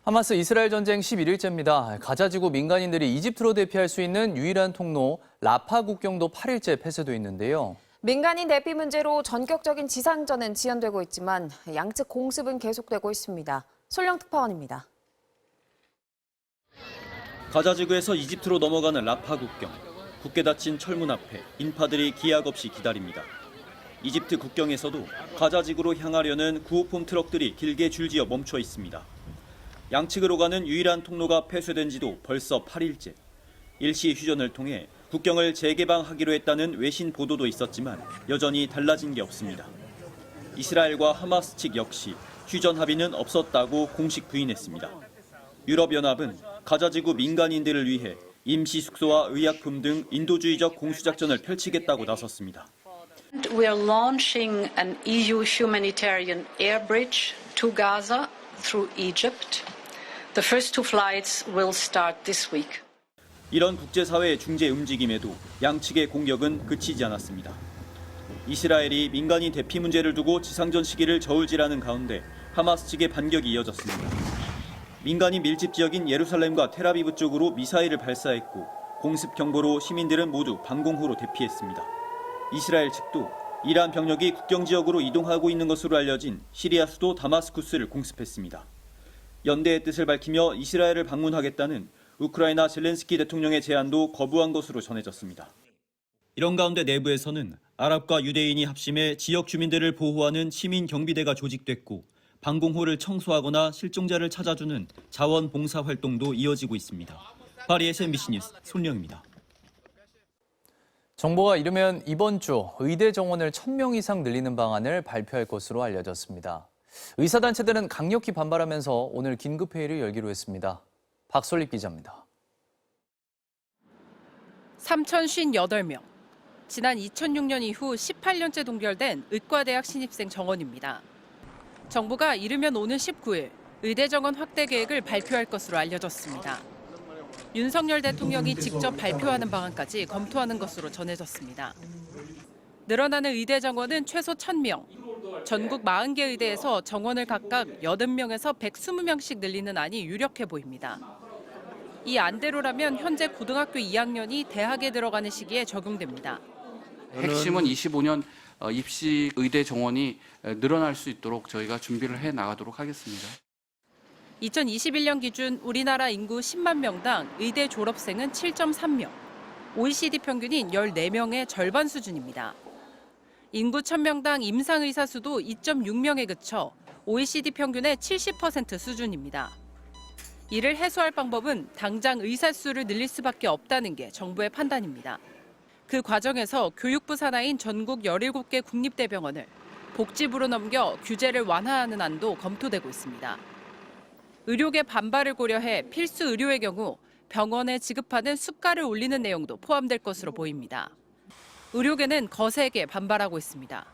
하마스 이스라엘 전쟁 11일째입니다. 가자지구 민간인들이 이집트로 대피할 수 있는 유일한 통로 라파 국경도 8일째 폐쇄돼 있는데요. 민간인 대피 문제로 전격적인 지상전은 지연되고 있지만 양측 공습은 계속되고 있습니다. 솔령 특파원입니다. 가자지구에서 이집트로 넘어가는 라파 국경. 굳게 닫힌 철문 앞에 인파들이 기약 없이 기다립니다. 이집트 국경에서도 가자지구로 향하려는 구호품 트럭들이 길게 줄지어 멈춰 있습니다. 양측으로 가는 유일한 통로가 폐쇄된 지도 벌써 8일째. 일시 휴전을 통해 국경을 재개방하기로 했다는 외신 보도도 있었지만 여전히 달라진 게 없습니다. 이스라엘과 하마스 측 역시 휴전 합의는 없었다고 공식 부인했습니다. 유럽연합은 가자지구 민간인들을 위해 임시 숙소와 의약품 등 인도주의적 공수작전을 펼치겠다고 나섰습니다. We are launching an EU humanitarian air bridge to Gaza through Egypt. The first two flights will start this week. 이런 국제사회의 중재 움직임에도 양측의 공격은 그치지 않았습니다. 이스라엘이 민간인 대피 문제를 두고 지상전 시기를 저울질하는 가운데 하마스 측의 반격이 이어졌습니다. 민간인 밀집 지역인 예루살렘과 텔아비브 쪽으로 미사일을 발사했고 공습 경보로 시민들은 모두 방공호로 대피했습니다. 이스라엘 측도 이란 병력이 국경 지역으로 이동하고 있는 것으로 알려진 시리아 수도 다마스쿠스를 공습했습니다. 연대의 뜻을 밝히며 이스라엘을 방문하겠다는 우크라이나 젤렌스키 대통령의 제안도 거부한 것으로 전해졌습니다. 이런 가운데 내부에서는 아랍과 유대인이 합심해 지역 주민들을 보호하는 시민 경비대가 조직됐고 방공호를 청소하거나 실종자를 찾아주는 자원봉사 활동도 이어지고 있습니다. 파리에서 MBC 뉴스 손령입니다. 정부가 이르면 이번 주 의대 정원을 1,000명 이상 늘리는 방안을 발표할 것으로 알려졌습니다. 의사단체들은 강력히 반발하면서 오늘 긴급회의를 열기로 했습니다. 박솔립 기자입니다. 3,058명. 지난 2006년 이후 18년째 동결된 의과대학 신입생 정원입니다. 정부가 이르면 오는 19일 의대 정원 확대 계획을 발표할 것으로 알려졌습니다. 윤석열 대통령이 직접 발표하는 방안까지 검토하는 것으로 전해졌습니다. 늘어나는 의대 정원은 최소 1,000명, 전국 40개 의대에서 정원을 각각 80명에서 120명씩 늘리는 안이 유력해 보입니다. 이 안대로라면 현재 고등학교 2학년이 대학에 들어가는 시기에 적용됩니다. 핵심은 25년 입시 의대 정원이 늘어날 수 있도록 저희가 준비를 해 나가도록 하겠습니다. 2021년 기준 우리나라 인구 10만 명당 의대 졸업생은 7.3명, OECD 평균인 14명의 절반 수준입니다. 인구 1,000명당 임상의사 수도 2.6명에 그쳐 OECD 평균의 70% 수준입니다. 이를 해소할 방법은 당장 의사 수를 늘릴 수밖에 없다는 게 정부의 판단입니다. 그 과정에서 교육부 산하인 전국 17개 국립대병원을 복지부로 넘겨 규제를 완화하는 안도 검토되고 있습니다. 의료계 반발을 고려해 필수 의료의 경우 병원에 지급하는 수가를 올리는 내용도 포함될 것으로 보입니다. 의료계는 거세게 반발하고 있습니다.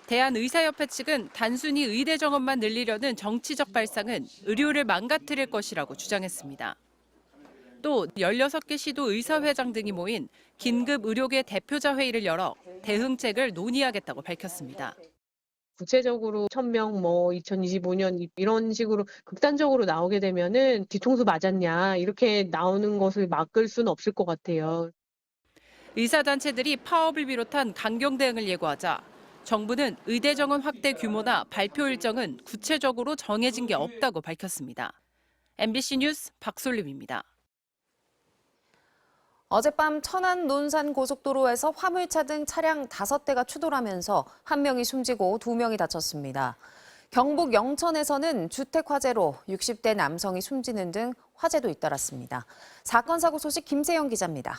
대한의사협회 측은 단순히 의대 정원만 늘리려는 정치적 발상은 의료를 망가뜨릴 것이라고 주장했습니다. 또 16개 시도 의사회장 등이 모인 긴급 의료계 대표자 회의를 열어 대응책을 논의하겠다고 밝혔습니다. 구체적으로 1,000명 2025년 이런 식으로 극단적으로 나오게 되면은 뒤통수 맞았냐 이렇게 나오는 것을 막을 수는 없을 것 같아요. 의사단체들이 파업을 비롯한 강경 대응을 예고하자 정부는 의대 정원 확대 규모나 발표 일정은 구체적으로 정해진 게 없다고 밝혔습니다. MBC 뉴스 박솔림입니다. 어젯밤 천안 논산 고속도로에서 화물차 등 차량 5대가 추돌하면서 1명이 숨지고 2명이 다쳤습니다. 경북 영천에서는 주택 화재로 60대 남성이 숨지는 등 화재도 잇따랐습니다. 사건 사고 소식 김세영 기자입니다.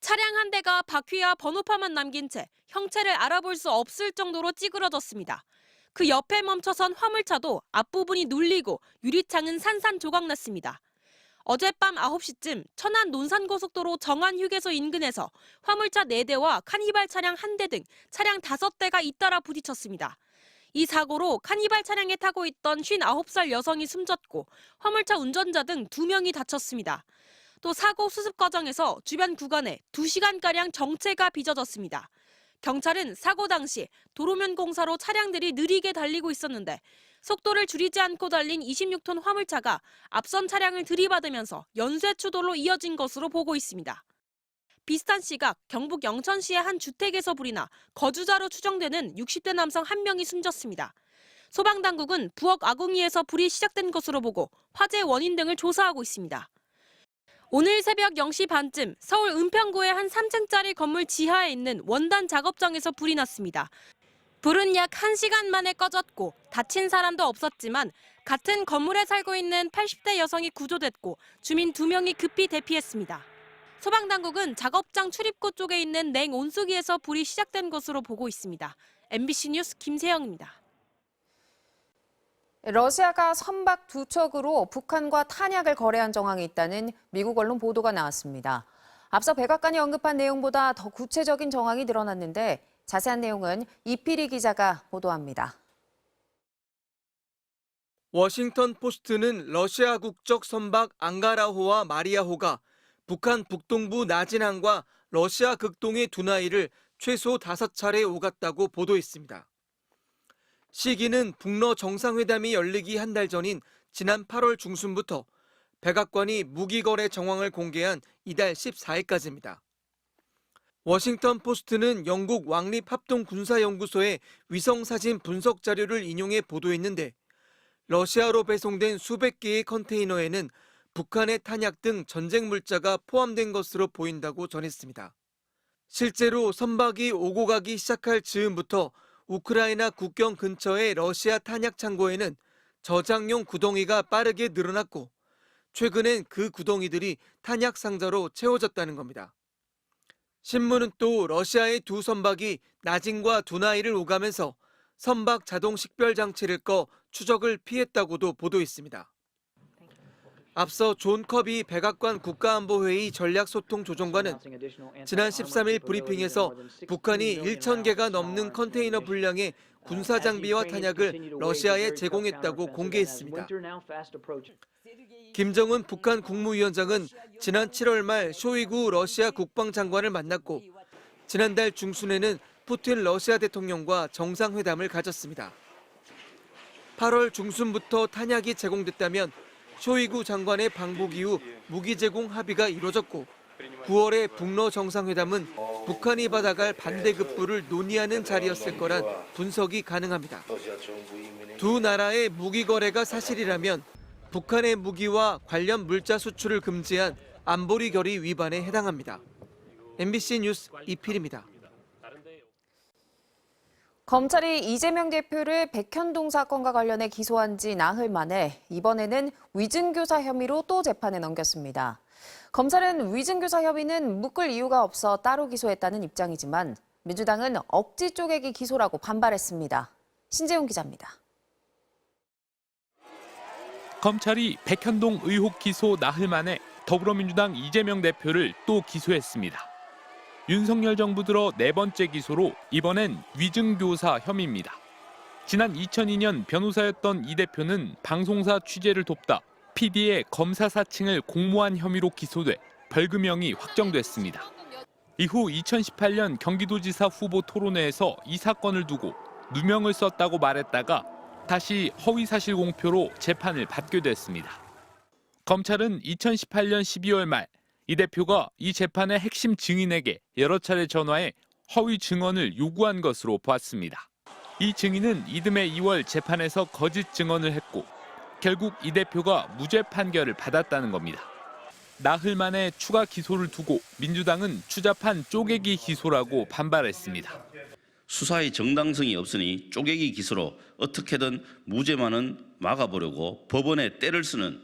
차량 한 대가 바퀴와 번호판만 남긴 채 형체를 알아볼 수 없을 정도로 찌그러졌습니다. 그 옆에 멈춰선 화물차도 앞부분이 눌리고 유리창은 산산조각났습니다. 어젯밤 9시쯤 천안 논산고속도로 정안휴게소 인근에서 화물차 4대와 카니발 차량 1대 등 차량 5대가 잇따라 부딪혔습니다. 이 사고로 카니발 차량에 타고 있던 59살 여성이 숨졌고 화물차 운전자 등 2명이 다쳤습니다. 또 사고 수습 과정에서 주변 구간에 2시간가량 정체가 빚어졌습니다. 경찰은 사고 당시 도로면 공사로 차량들이 느리게 달리고 있었는데 속도를 줄이지 않고 달린 26톤 화물차가 앞선 차량을 들이받으면서 연쇄 추돌로 이어진 것으로 보고 있습니다. 비슷한 시각 경북 영천시의 한 주택에서 불이 나 거주자로 추정되는 60대 남성 1명이 숨졌습니다. 소방당국은 부엌 아궁이에서 불이 시작된 것으로 보고 화재 원인 등을 조사하고 있습니다. 오늘 새벽 0시 반쯤 서울 은평구의 한 3층짜리 건물 지하에 있는 원단 작업장에서 불이 났습니다. 불은 약 1시간 만에 꺼졌고 다친 사람도 없었지만 같은 건물에 살고 있는 80대 여성이 구조됐고 주민 2명이 급히 대피했습니다. 소방당국은 작업장 출입구 쪽에 있는 냉온수기에서 불이 시작된 것으로 보고 있습니다. MBC 뉴스 김세영입니다. 러시아가 선박 2척으로 북한과 탄약을 거래한 정황이 있다는 미국 언론 보도가 나왔습니다. 앞서 백악관이 언급한 내용보다 더 구체적인 정황이 늘어났는데 자세한 내용은 이필희 기자가 보도합니다. 워싱턴 포스트는 러시아 국적 선박 앙가라호와 마리아호가 북한 북동부 나진항과 러시아 극동의 두나이를 최소 5차례 오갔다고 보도했습니다. 시기는 북러 정상회담이 열리기 한 달 전인 지난 8월 중순부터 백악관이 무기 거래 정황을 공개한 이달 14일까지입니다. 워싱턴 포스트는 영국 왕립합동군사연구소의 위성사진 분석 자료를 인용해 보도했는데 러시아로 배송된 수백 개의 컨테이너에는 북한의 탄약 등 전쟁 물자가 포함된 것으로 보인다고 전했습니다. 실제로 선박이 오고 가기 시작할 즈음부터 우크라이나 국경 근처의 러시아 탄약 창고에는 저장용 구덩이가 빠르게 늘어났고 최근엔 그 구덩이들이 탄약 상자로 채워졌다는 겁니다. 신문은 또 러시아의 두 선박이 나진과 두나이를 오가면서 선박 자동 식별 장치를 꺼 추적을 피했다고도 보도했습니다. 앞서 존 커비 백악관 국가안보회의 전략소통조정관은 지난 13일 브리핑에서 북한이 1,000개가 넘는 컨테이너 분량의 군사장비와 탄약을 러시아에 제공했다고 공개했습니다. 김정은 북한 국무위원장은 지난 7월 말 쇼이구 러시아 국방장관을 만났고 지난달 중순에는 푸틴 러시아 대통령과 정상회담을 가졌습니다. 8월 중순부터 탄약이 제공됐다면 쇼이구 장관의 방북 이후 무기 제공 합의가 이뤄졌고 9월의 북러 정상회담은 북한이 받아갈 반대급부를 논의하는 자리였을 거란 분석이 가능합니다. 두 나라의 무기 거래가 사실이라면 북한의 무기와 관련 물자 수출을 금지한 안보리 결의 위반에 해당합니다. MBC 뉴스 이필입니다. 검찰이 이재명 대표를 백현동 사건과 관련해 기소한 지 나흘 만에 이번에는 위증교사 혐의로 또 재판에 넘겼습니다. 검찰은 위증교사 혐의는 묶을 이유가 없어 따로 기소했다는 입장이지만 민주당은 억지 쪼개기 기소라고 반발했습니다. 신재훈 기자입니다. 검찰이 백현동 의혹 기소 나흘 만에 더불어민주당 이재명 대표를 또 기소했습니다. 윤석열 정부 들어 4번째 기소로 이번엔 위증교사 혐의입니다. 지난 2002년 변호사였던 이 대표는 방송사 취재를 돕다 PD의 검사 사칭을 공모한 혐의로 기소돼 벌금형이 확정됐습니다. 이후 2018년 경기도지사 후보 토론회에서 이 사건을 두고 누명을 썼다고 말했다가 다시 허위사실 공표로 재판을 받게 됐습니다. 검찰은 2018년 12월 말 이 대표가 이 재판의 핵심 증인에게 여러 차례 전화해 허위 증언을 요구한 것으로 보았습니다. 이 증인은 이듬해 2월 재판에서 거짓 증언을 했고 결국 이 대표가 무죄 판결을 받았다는 겁니다. 나흘 만에 추가 기소를 두고 민주당은 추잡한 쪼개기 기소라고 반발했습니다. 수사의 정당성이 없으니 쪼개기 기소로 어떻게든 무죄만은 막아보려고 법원에 때를 쓰는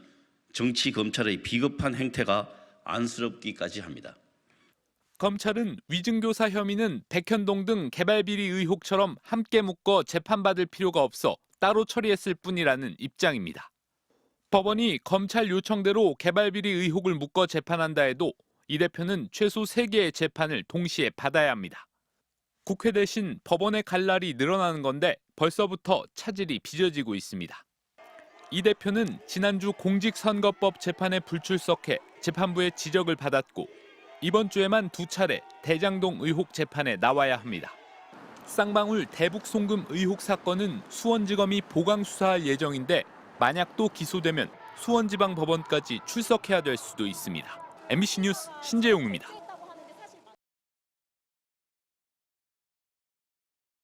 정치 검찰의 비겁한 행태가 안쓰럽기까지 합니다. 검찰은 위증교사 혐의는 백현동 등 개발비리 의혹처럼 함께 묶어 재판받을 필요가 없어 따로 처리했을 뿐이라는 입장입니다. 법원이 검찰 요청대로 개발비리 의혹을 묶어 재판한다 해도 이 대표는 최소 3개의 재판을 동시에 받아야 합니다. 국회 대신 법원의 갈 날이 늘어나는 건데 벌써부터 차질이 빚어지고 있습니다. 이 대표는 지난주 공직선거법 재판에 불출석해 재판부의 지적을 받았고 이번 주에만 2차례 대장동 의혹 재판에 나와야 합니다. 쌍방울 대북 송금 의혹 사건은 수원지검이 보강 수사할 예정인데 만약 또 기소되면 수원지방법원까지 출석해야 될 수도 있습니다. MBC 뉴스 신재용입니다.